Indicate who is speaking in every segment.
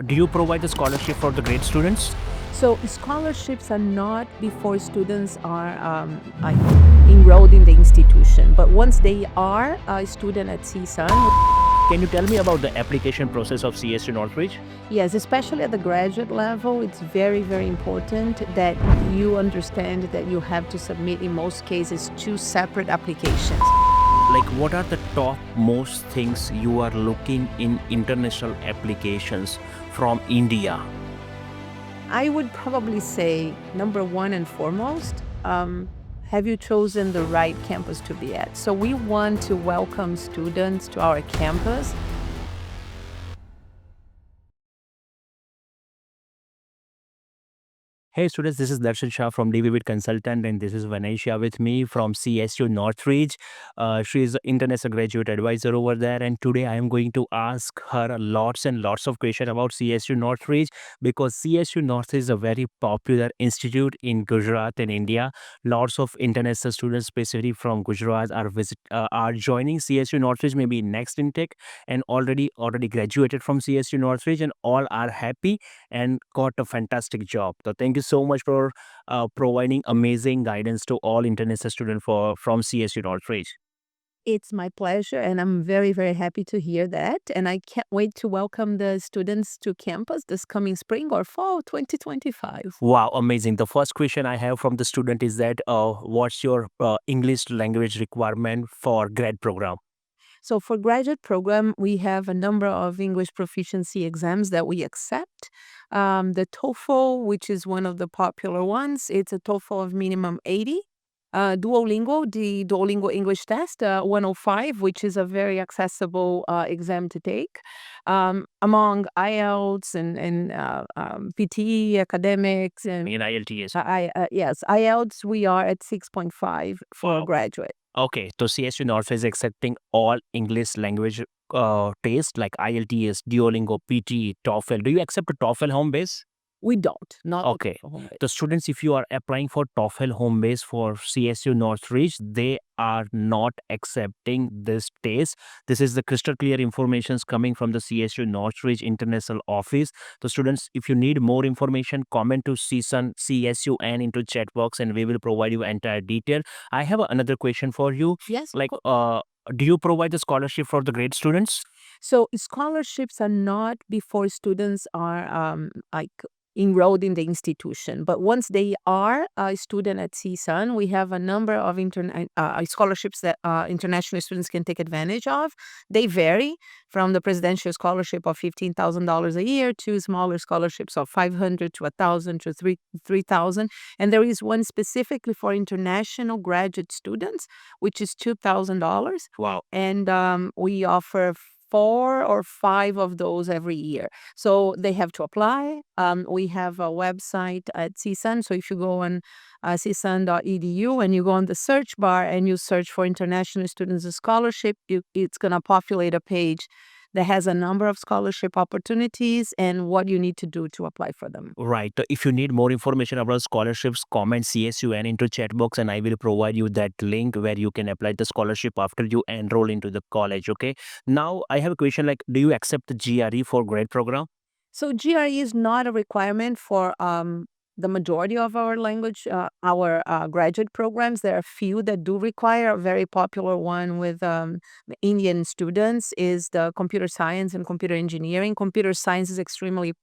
Speaker 1: Do you provide the scholarship for the grade students?
Speaker 2: So scholarships are not before students are like enrolled in the institution, but once they are a student at CSUN,
Speaker 1: Can you tell me about the application process of CSU Northridge?
Speaker 2: yes, especially at the graduate level, it's very, very important that you understand that you have to submit, in most cases, two separate applications.
Speaker 1: Like, what are the top most things you are looking in international applications from India?
Speaker 2: I would probably say, number one and foremost, have you chosen the right campus to be at? So we want to welcome students to our campus.
Speaker 1: Hey students, this is Darshan Shah from DBB Consultant, and this is Vanisha with me from CSU Northridge. She is an international graduate advisor over there, and today I am going to ask her lots and lots of questions about CSU Northridge, because CSU Northridge is a very popular institute in Gujarat in India. Lots of international students, specifically from Gujarat, are joining CSU Northridge maybe next intake, and already graduated from CSU Northridge, and all are happy and got a fantastic job. So thank you so much for providing amazing guidance to all international students from CSU Northridge.
Speaker 2: It's my pleasure, and I'm very, very happy to hear that. And I can't wait to welcome the students to campus this coming spring or fall 2025.
Speaker 1: Wow, amazing. The first question I have from the student is that what's your English language requirement for grad program?
Speaker 2: So for graduate program, we have a number of English proficiency exams that we accept. The TOEFL, which is one of the popular ones, it's a TOEFL of minimum 80. Duolingo, the Duolingo English test, 105, which is a very accessible exam to take. Among IELTS and PT, academics, and
Speaker 1: In IELTS.
Speaker 2: yes, IELTS, we are at 6.5 for
Speaker 1: Wow.
Speaker 2: graduate.
Speaker 1: Okay, so CSU North is accepting all English language tests like IELTS, Duolingo, PT, TOEFL. Do you accept a TOEFL home base?
Speaker 2: We don't, not the
Speaker 1: Okay.
Speaker 2: TOEFL home base.
Speaker 1: The students, if you are applying for TOEFL home base for CSU Northridge, they are not accepting this test. This is the crystal clear information coming from the CSU Northridge International Office. The students, if you need more information, comment to CSUN, CSUN into chat box, and we will provide you entire detail. I have another question for you.
Speaker 2: Yes,
Speaker 1: Like, do you provide the scholarship for the grade students?
Speaker 2: so scholarships are not before students are like enrolled in the institution, but once they are a student at CSUN, we have a number of scholarships that international students can take advantage of. They vary from the presidential scholarship of $15,000 a year to smaller scholarships of 500 to 1,000 to 3,000, and there is one specifically for international graduate students, which is $2,000.
Speaker 1: Wow.
Speaker 2: And we offer 4 or 5 of those every year. So they have to apply. We have a website at CSUN. So if you go on csun.edu and you go on the search bar and you search for international students scholarship, it's going to populate a page that has a number of scholarship opportunities and what you need to do to apply for them.
Speaker 1: Right. If you need more information about scholarships, comment CSUN into chat box, and I will provide you that link where you can apply the scholarship after you enroll into the college. Okay. Now I have a question like, do you accept the GRE for grad program?
Speaker 2: So GRE is not a requirement for the majority of our our graduate programs. There are a few that do require. A very popular one with the Indian students is the computer science and computer engineering. Computer science is extremely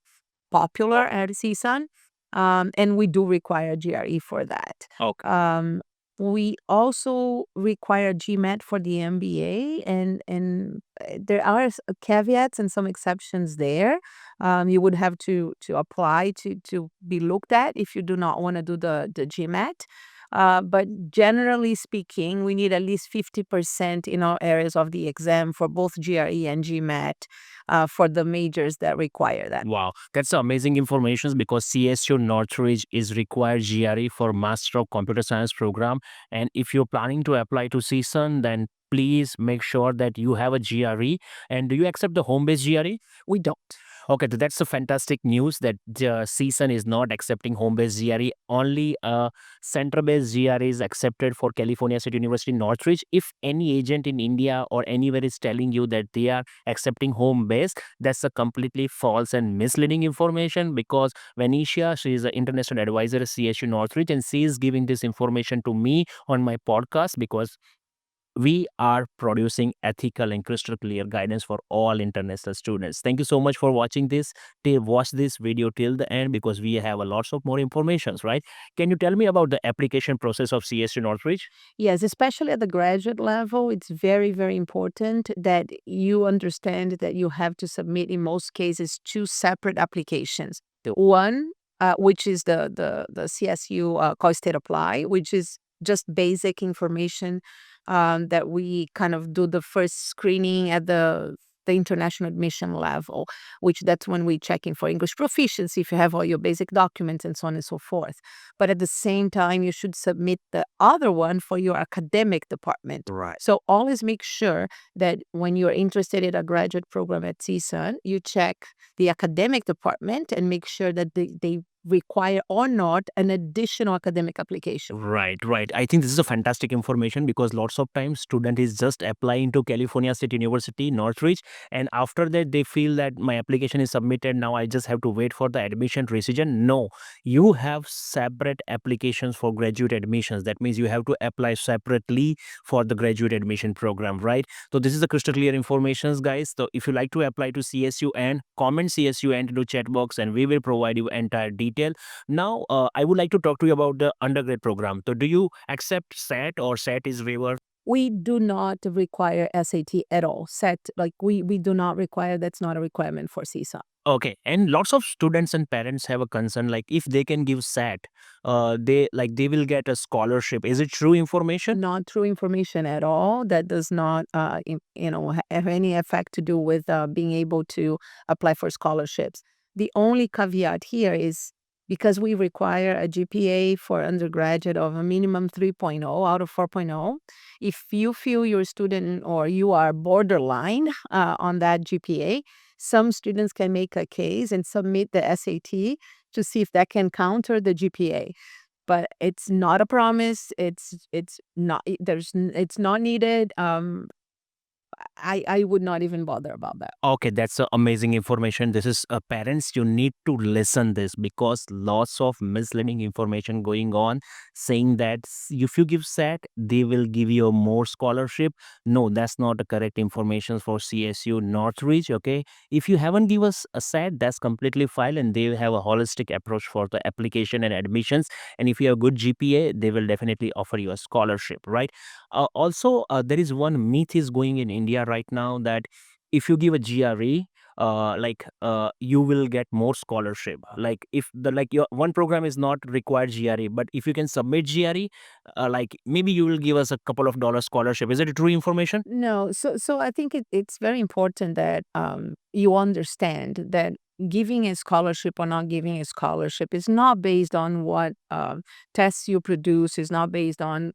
Speaker 2: popular at CSUN, and we do require GRE for that.
Speaker 1: Okay.
Speaker 2: We also require GMAT for the MBA, and there are caveats and some exceptions there. You would have to apply to be looked at if you do not want to do the GMAT. But generally speaking, we need at least 50% in all areas of the exam for both GRE and GMAT for the majors that require that.
Speaker 1: Wow, that's amazing information, because CSU Northridge is required GRE for Master of Computer Science program. And if you're planning to apply to CSUN, then please make sure that you have a GRE. And do you accept the home-based GRE?
Speaker 2: We don't.
Speaker 1: Okay, that's a fantastic news that the CSUN is not accepting home-based GRE. Only center-based GRE is accepted for California State University Northridge. If any agent in India or anywhere is telling you that they are accepting home-based, that's a completely false and misleading information, because Vanisha, she is an international advisor at CSU Northridge, and she is giving this information to me on my podcast, because we are producing ethical and crystal clear guidance for all international students. Thank you so much for watching this. Watch this video till the end, because we have a lots of more informations, right? Can you tell me about the application process of CSU Northridge?
Speaker 2: Yes, especially at the graduate level, it's very, very important that you understand that you have to submit, in most cases, two separate applications. One, which is the CSU Call State Apply, which is just basic information that we kind of do the first screening at the international admission level, which that's when we checking for English proficiency, if you have all your basic documents and so on and so forth. But at the same time, you should submit the other one for your academic department.
Speaker 1: Right.
Speaker 2: So always make sure that when you're interested in a graduate program at CSUN, you check the academic department and make sure that they require or not an additional academic application.
Speaker 1: Right, right. I think this is a fantastic information, because lots of times student is just applying to California State University Northridge, and after that they feel that my application is submitted, now I just have to wait for the admission decision. No, you have separate applications for graduate admissions. That means you have to apply separately for the graduate admission program, right? So this is the crystal clear information, guys. So if you like to apply to CSUN, comment CSUN to the chat box, and we will provide you entire detail. Now, I would like to talk to you about the undergrad program. So, do you accept SAT, or SAT is waiver?
Speaker 2: We do not require SAT at all. Set like we do not require. That's not a requirement for CSUN.
Speaker 1: Okay, and lots of students and parents have a concern, like if they can give SAT, they will get a scholarship. Is it true information?
Speaker 2: Not true information at all. That does not, have any effect to do with being able to apply for scholarships. The only caveat here is because we require a GPA for undergraduate of a minimum 3.0 out of 4.0. If you feel your student or you are borderline on that GPA, some students can make a case and submit the SAT to see if that can counter the GPA, but it's not a promise. It's not it's not needed. I would not even bother about that.
Speaker 1: Okay, that's amazing information. This is parents, you need to listen this, because lots of misleading information going on, saying that if you give SAT, they will give you more scholarship. No, that's not the correct information for CSU Northridge. Okay, if you haven't give us a SAT, that's completely fine, and they have a holistic approach for the application and admissions. And if you have good GPA, they will definitely offer you a scholarship, right? Also, there is one myth is going in India right now, that if you give a GRE, you will get more scholarship. Like if the like your one program is not required GRE, but if you can submit GRE, maybe you will give us a couple of dollars scholarship. Is it true information?
Speaker 2: No, so I think it's very important that you understand that giving a scholarship or not giving a scholarship is not based on what tests you produce, is not based on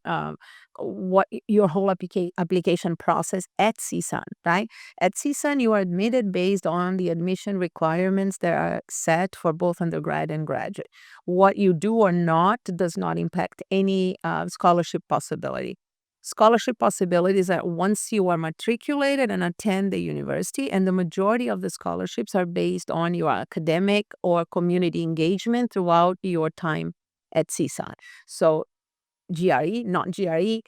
Speaker 2: your whole application process at CSUN, right? At CSUN, you are admitted based on the admission requirements that are set for both undergrad and graduate. What you do or not does not impact any scholarship possibility. Scholarship possibilities are once you are matriculated and attend the university, and the majority of the scholarships are based on your academic or community engagement throughout your time at CSUN. So GRE, not GRE,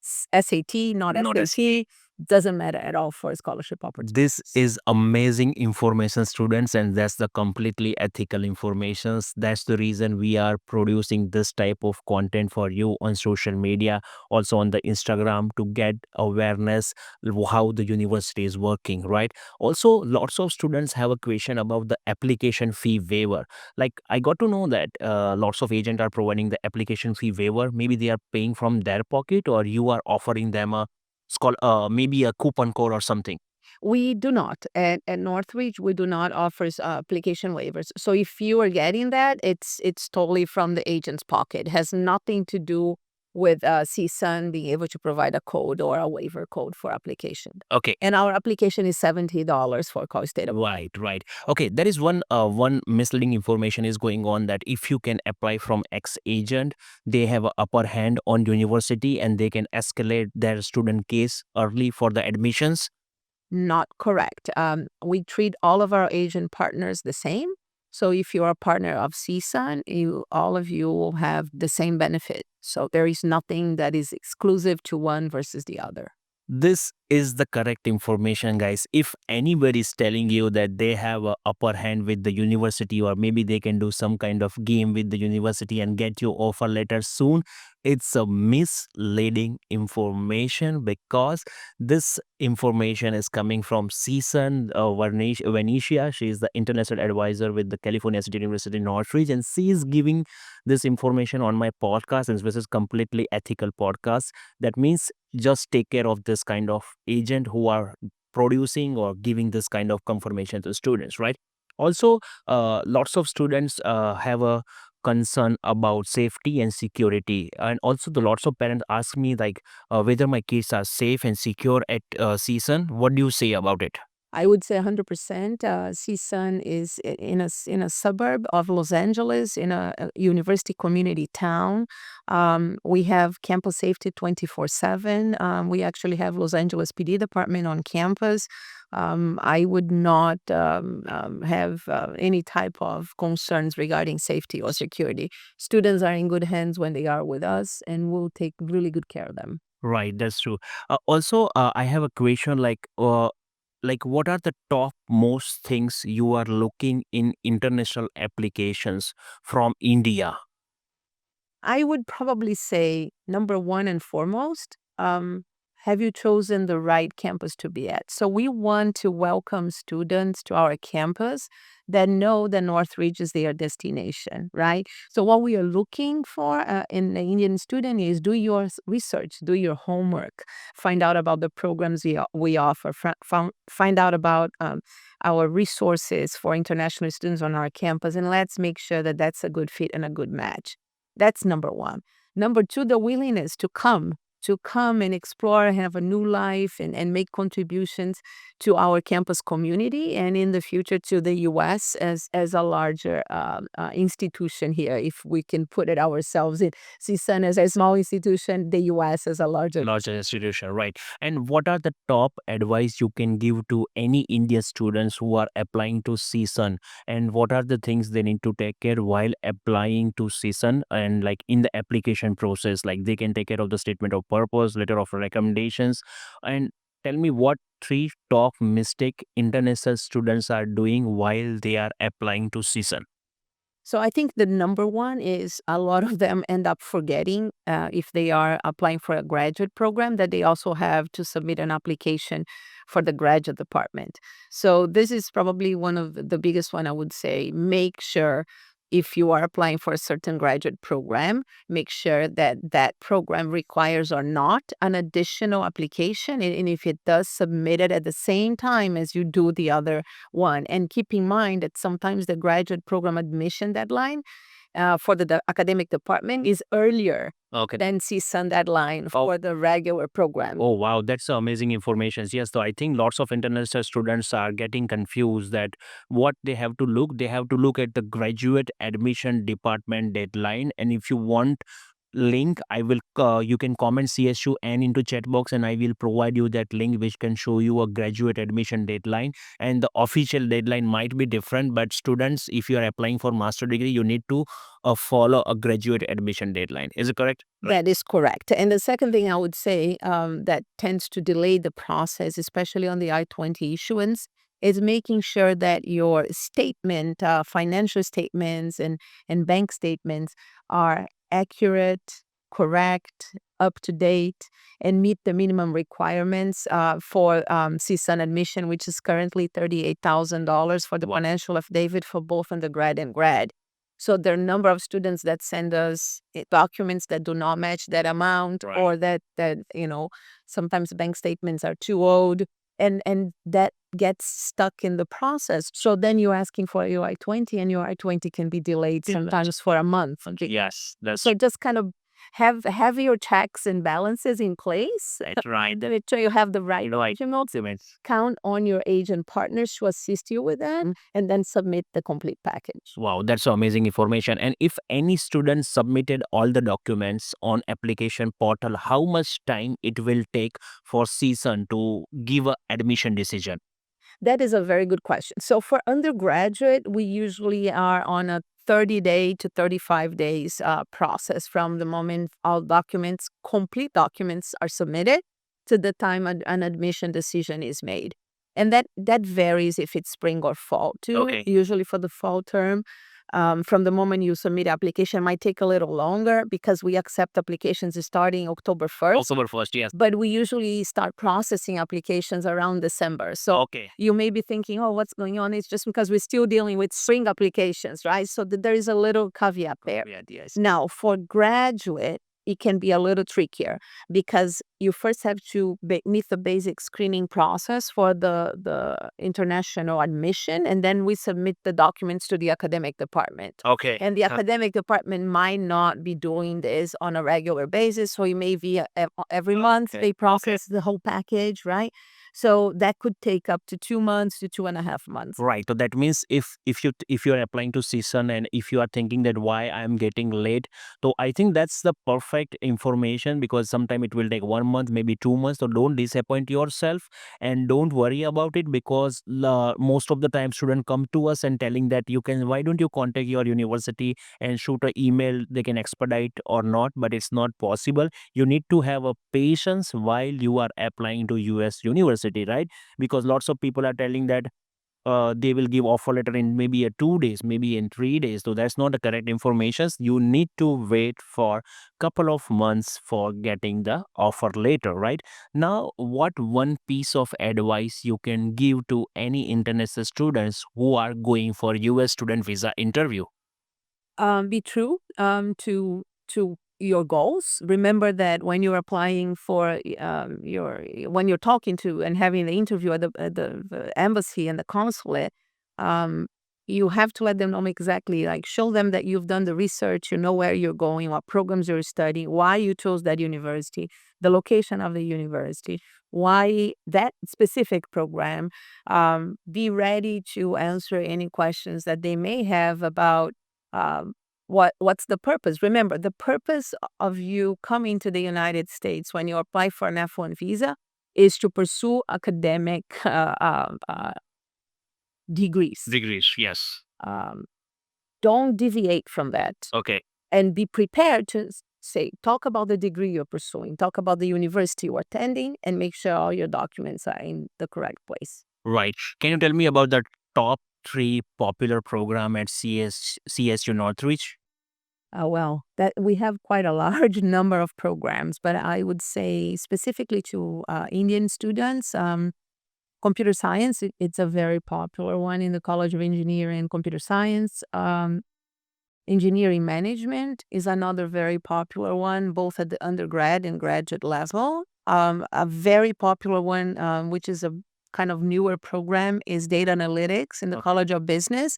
Speaker 2: SAT, not SAT, doesn't matter at all for scholarship opportunities.
Speaker 1: This is amazing information, students, and that's the completely ethical information. That's the reason we are producing this type of content for you on social media, also on the Instagram, to get awareness how the university is working, right? Also, lots of students have a question about the application fee waiver. Like, I got to know that lots of agents are providing the application fee waiver. Maybe they are paying from their pocket, or you are offering them a maybe a coupon code or something.
Speaker 2: We do not. At Northridge, we do not offer application waivers. So if you are getting that, it's totally from the agent's pocket. It has nothing to do with CSUN being able to provide a code or a waiver code for application.
Speaker 1: Okay.
Speaker 2: And our application is $70 for Cal State.
Speaker 1: Right. Okay, there is one misleading information is going on that if you can apply from ex agent, they have a upper hand on university and they can escalate their student case early for the admissions.
Speaker 2: Not correct. We treat all of our agent partners the same. So if you are a partner of CSUN, all of you will have the same benefit. So there is nothing that is exclusive to one versus the other.
Speaker 1: This is the correct information, guys. If anybody is telling you that they have a upper hand with the university, or maybe they can do some kind of game with the university and get you offer letter soon, it's a misleading information, because this information is coming from CSUN, Vanisha. She is the international advisor with the California State University Northridge, and she is giving this information on my podcast, and this is completely ethical podcast. That means just take care of this kind of agent who are producing or giving this kind of confirmation to students, right? Also, lots of students have a concern about safety and security, and also the lots of parents ask me like whether my kids are safe and secure at CSUN. What do you say about it?
Speaker 2: I would say 100%. CSUN is in a suburb of Los Angeles, in a university community town. We have campus safety 24/7. We actually have Los Angeles PD department on campus. I would not have any type of concerns regarding safety or security. Students are in good hands when they are with us, and we'll take really good care of them.
Speaker 1: Right, that's true. Also, I have a question like what are the top most things you are looking in international applications from India?
Speaker 2: I would probably say number one and foremost, have you chosen the right campus to be at? So we want to welcome students to our campus that know that Northridge is their destination, right? So what we are looking for in the Indian student is do your research, do your homework, find out about the programs we offer, find out about our resources for international students on our campus, and let's make sure that that's a good fit and a good match. That's number one. Number two, the willingness to come and explore and have a new life and make contributions to our campus community and in the future to the U.S. as a larger institution here, if we can put it ourselves in. CSUN as a small institution, the U.S. as a larger
Speaker 1: Institution, right? And what are the top advice you can give to any India students who are applying to CSUN, and what are the things they need to take care while applying to CSUN, and like in the application process, like they can take care of the statement of purpose, letter of recommendations, and tell me what three top mistake international students are doing while they are applying to CSUN.
Speaker 2: So I think the number one is a lot of them end up forgetting if they are applying for a graduate program that they also have to submit an application for the graduate department. So this is probably one of the biggest one I would say. Make sure if you are applying for a certain graduate program, make sure that that program requires or not an additional application. And if it does, submit it at the same time as you do the other one. And keep in mind that sometimes the graduate program admission deadline for the academic department is earlier
Speaker 1: Okay.
Speaker 2: than CSUN deadline for the regular program.
Speaker 1: Oh wow, that's amazing information. Yes, so I think lots of international students are getting confused that what they have to look. They have to look at the graduate admission department deadline, and if you want link, I will you can comment CSUN into chat box, and I will provide you that link which can show you a graduate admission deadline. And the official deadline might be different, but students, if you are applying for master degree, you need to follow a graduate admission deadline. Is it correct? Right.
Speaker 2: That is correct. And the second thing I would say that tends to delay the process, especially on the I-20 issuance, is making sure that your statement, financial statements and bank statements are accurate, correct, up to date, and meet the minimum requirements for CSUN admission, which is currently $38,000 for the financial affidavit for both undergrad and grad. So there are a number of students that send us documents that do not match that amount,
Speaker 1: Right.
Speaker 2: or that sometimes bank statements are too old, and that gets stuck in the process. So then you're asking for your I-20, and your I-20 can be delayed sometimes for a month.
Speaker 1: Yes, that's
Speaker 2: So just kind of have your checks and balances in place.
Speaker 1: That's right.
Speaker 2: Make sure you have the right documents. Count on your agent partners to assist you with that, and then submit the complete package.
Speaker 1: Wow, that's amazing information. And if any student submitted all the documents on application portal, how much time it will take for CSUN to give a admission decision?
Speaker 2: That is a very good question. So for undergraduate, we usually are on a 30-day to 35 days process from the moment all documents, complete documents are submitted to the time an admission decision is made. And that varies if it's spring or fall too.
Speaker 1: Okay.
Speaker 2: Usually for the fall term, from the moment you submit application, might take a little longer because we accept applications starting October 1st.
Speaker 1: October 1st, yes.
Speaker 2: But we usually start processing applications around December. So
Speaker 1: Okay.
Speaker 2: you may be thinking, oh, what's going on? It's just because we're still dealing with spring applications, right? So there is a little caveat there.
Speaker 1: Yes.
Speaker 2: Now, for graduate, it can be a little trickier because you first have to meet the basic screening process for the international admission, and then we submit the documents to the academic department.
Speaker 1: Okay.
Speaker 2: And the academic department might not be doing this on a regular basis, so it may be every month they process the whole package, right? So that could take up to 2 months to 2.5 months.
Speaker 1: Right. So that means if you're applying to CSUN and if you are thinking that why I'm getting late, so I think that's the perfect information because sometime it will take 1 month, maybe 2 months. So don't disappoint yourself and don't worry about it because most of the time students come to us and telling that why don't you contact your university and shoot an email, they can expedite or not, but it's not possible. You need to have a patience while you are applying to US university, right? Because lots of people are telling that they will give offer letter in maybe 2 days, maybe in 3 days. So that's not the correct information. You need to wait for couple of months for getting the offer later, right? Now, what one piece of advice you can give to any international students who are going for US student visa interview?
Speaker 2: Be true to your goals. Remember that when you're applying for when you're talking to and having the interview at the embassy and the consulate, um, you have to let them know exactly, like show them that you've done the research, you know where you're going, what programs you're studying, why you chose that university, the location of the university, why that specific program. Be ready to answer any questions that they may have about um, what's the purpose. Remember, the purpose of you coming to the United States when you apply for an F1 visa is to pursue academic degrees.
Speaker 1: Degrees, yes.
Speaker 2: Um, don't deviate from that.
Speaker 1: Okay.
Speaker 2: And be prepared to talk about the degree you're pursuing, talk about the university you're attending, and make sure all your documents are in the correct place.
Speaker 1: Right. Can you tell me about the top 3 popular program at CSU Northridge?
Speaker 2: Well, that we have quite a large number of programs, but I would say specifically to Indian students, computer science, it's a very popular one in the College of Engineering and Computer Science. Engineering management is another very popular one, both at the undergrad and graduate level. A very popular one, which is a kind of newer program, is data analytics in the College of Business.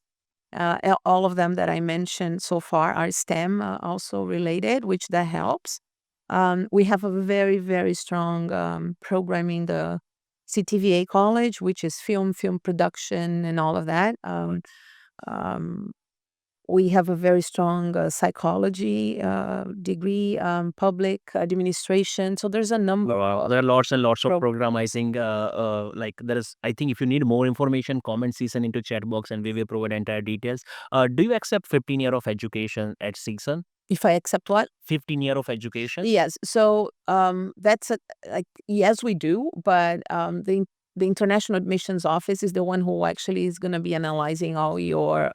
Speaker 2: All of them that I mentioned so far are STEM also related, which that helps. We have a very, very strong program in the CTVA College, which is film production and all of that. We have a very strong psychology degree, public administration. So there's a number.
Speaker 1: There are lots and lots of program. I think like there is. I think if you need more information, comment season into chat box, and we will provide entire details. Do you accept 15 year of education at season?
Speaker 2: If I accept what?
Speaker 1: 15 year of education.
Speaker 2: Yes. So that's yes, we do, but the International Admissions Office is the one who actually is going to be analyzing all your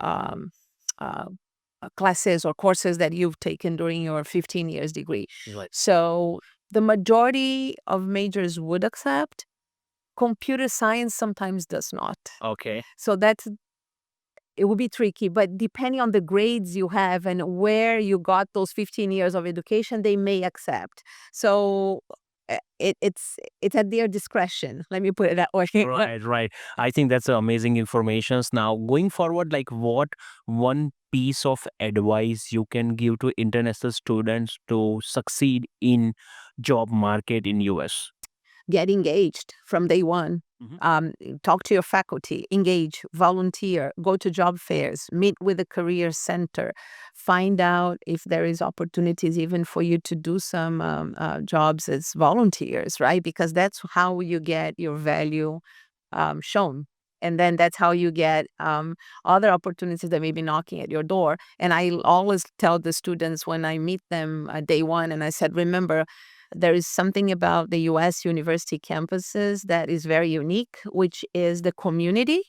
Speaker 2: classes or courses that you've taken during your 15 years degree.
Speaker 1: Right.
Speaker 2: So the majority of majors would accept. Computer science sometimes does not.
Speaker 1: Okay.
Speaker 2: So it would be tricky, but depending on the grades you have and where you got those 15 years of education, they may accept. So it's at their discretion. Let me put it that way.
Speaker 1: Right. I think that's amazing information. Now, going forward, like what one piece of advice you can give to international students to succeed in job market in US?
Speaker 2: Get engaged from day one.
Speaker 1: Mhm.
Speaker 2: Talk to your faculty, engage, volunteer, go to job fairs, meet with the career center, find out if there is opportunities even for you to do some jobs as volunteers, right? Because that's how you get your value shown. And then that's how you get other opportunities that may be knocking at your door. And I always tell the students when I meet them day one, and I said, remember, there is something about the US university campuses that is very unique, which is the community.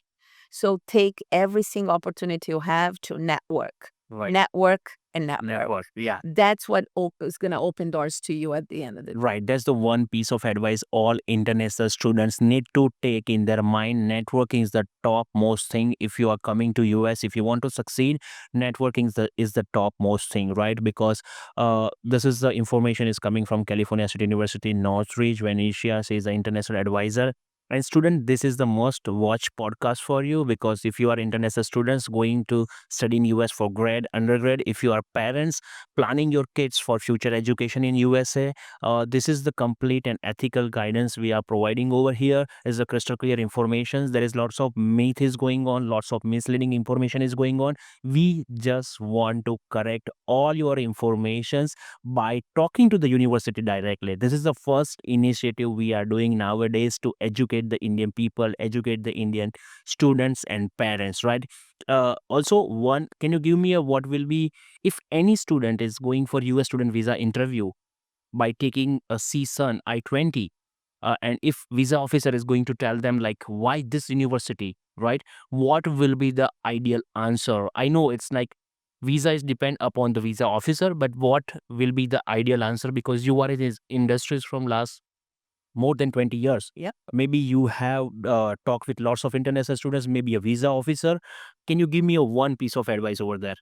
Speaker 2: So take every single opportunity you have to network,
Speaker 1: Right.
Speaker 2: network, and network.
Speaker 1: Network. Yeah.
Speaker 2: That's what is going to open doors to you at the end of the day.
Speaker 1: Right. That's the one piece of advice all international students need to take in their mind. Networking is the topmost thing. If you are coming to US, if you want to succeed, networking is the topmost thing, right? Because this is the information is coming from California State University Northridge. Vanisha, she is an international advisor. And student, this is the most watch podcast for you, because if you are international students going to study in US for grad, undergrad, if you are parents planning your kids for future education in USA, this is the complete and ethical guidance we are providing over here. Is the crystal clear information. There is lots of myth is going on, lots of misleading information is going on. We just want to correct all your informations by talking to the university directly. This is the first initiative we are doing nowadays to educate the Indian people, educate the Indian students and parents, right? Also, one, can you give me a what will be if any student is going for US student visa interview by taking a CSUN I-20, and if visa officer is going to tell them like why this university, right? What will be the ideal answer? I know it's like visa is depend upon the visa officer, but what will be the ideal answer? Because you are in these industries from last more than 20 years.
Speaker 2: Yeah.
Speaker 1: Maybe you have talked with lots of international students, maybe a visa officer. Can you give me a one piece of advice over there?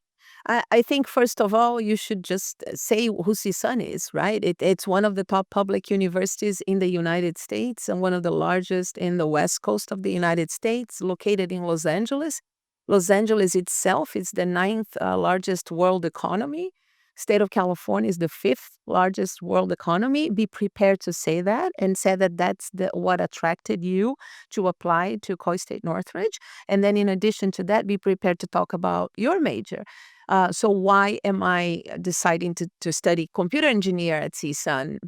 Speaker 2: I think, first of all, you should just say who CSUN is, right? It's one of the top public universities in the United States and one of the largest in the West Coast of the United States, located in Los Angeles. Los Angeles itself is the ninth largest world economy. State of California is the fifth largest world economy. Be prepared to say that and say that that's what attracted you to apply to State Northridge. And then in addition to that, be prepared to talk about your major. So why am I deciding to study computer engineer at CSUN?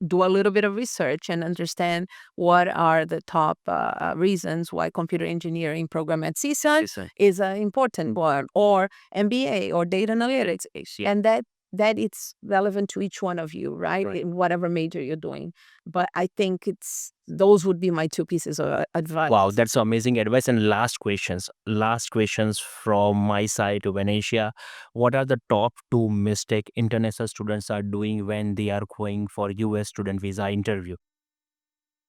Speaker 2: Do a little bit of research and understand what are the top reasons why computer engineering program at CSUN is an important one, or MBA or data analytics, and that it's relevant to each one of you, right?
Speaker 1: Right.
Speaker 2: In whatever major you're doing. But I think those would be my two pieces of advice.
Speaker 1: Wow, that's amazing advice. And last questions. Last questions from my side to Venetia. What are the top two mistake international students are doing when they are going for US student visa interview?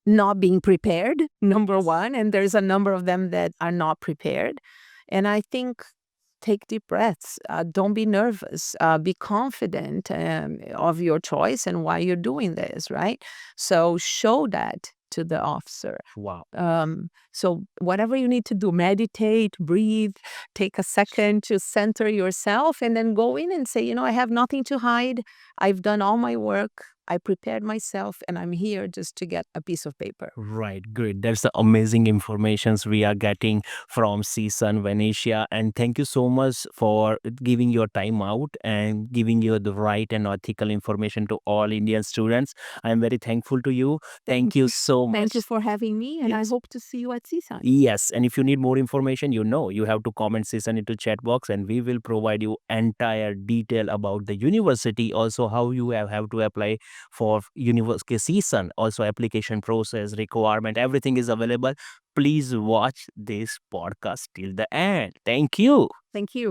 Speaker 2: Not being prepared, number one, and there's a number of them that are not prepared. And I think take deep breaths. Don't be nervous. Be confident of your choice and why you're doing this, right? So show that to the officer.
Speaker 1: Wow.
Speaker 2: So whatever you need to do, meditate, breathe, take a second to center yourself, and then go in and say, I have nothing to hide. I've done all my work. I prepared myself, and I'm here just to get a piece of paper.
Speaker 1: Right, great. That's the amazing informations we are getting from CSUN Venetia. And thank you so much for giving your time out and giving you the right and ethical information to all Indian students. I'm very thankful to you. Thank you so much.
Speaker 2: Thank you for having me, and
Speaker 1: Yes.
Speaker 2: I hope to see you at CSUN.
Speaker 1: Yes, and if you need more information, you have to comment CSUN into chat box, and we will provide you entire detail about the university, also how you have to apply for university CSUN, also application process, requirement, everything is available. Please watch this podcast till the end. Thank you.
Speaker 2: Thank you.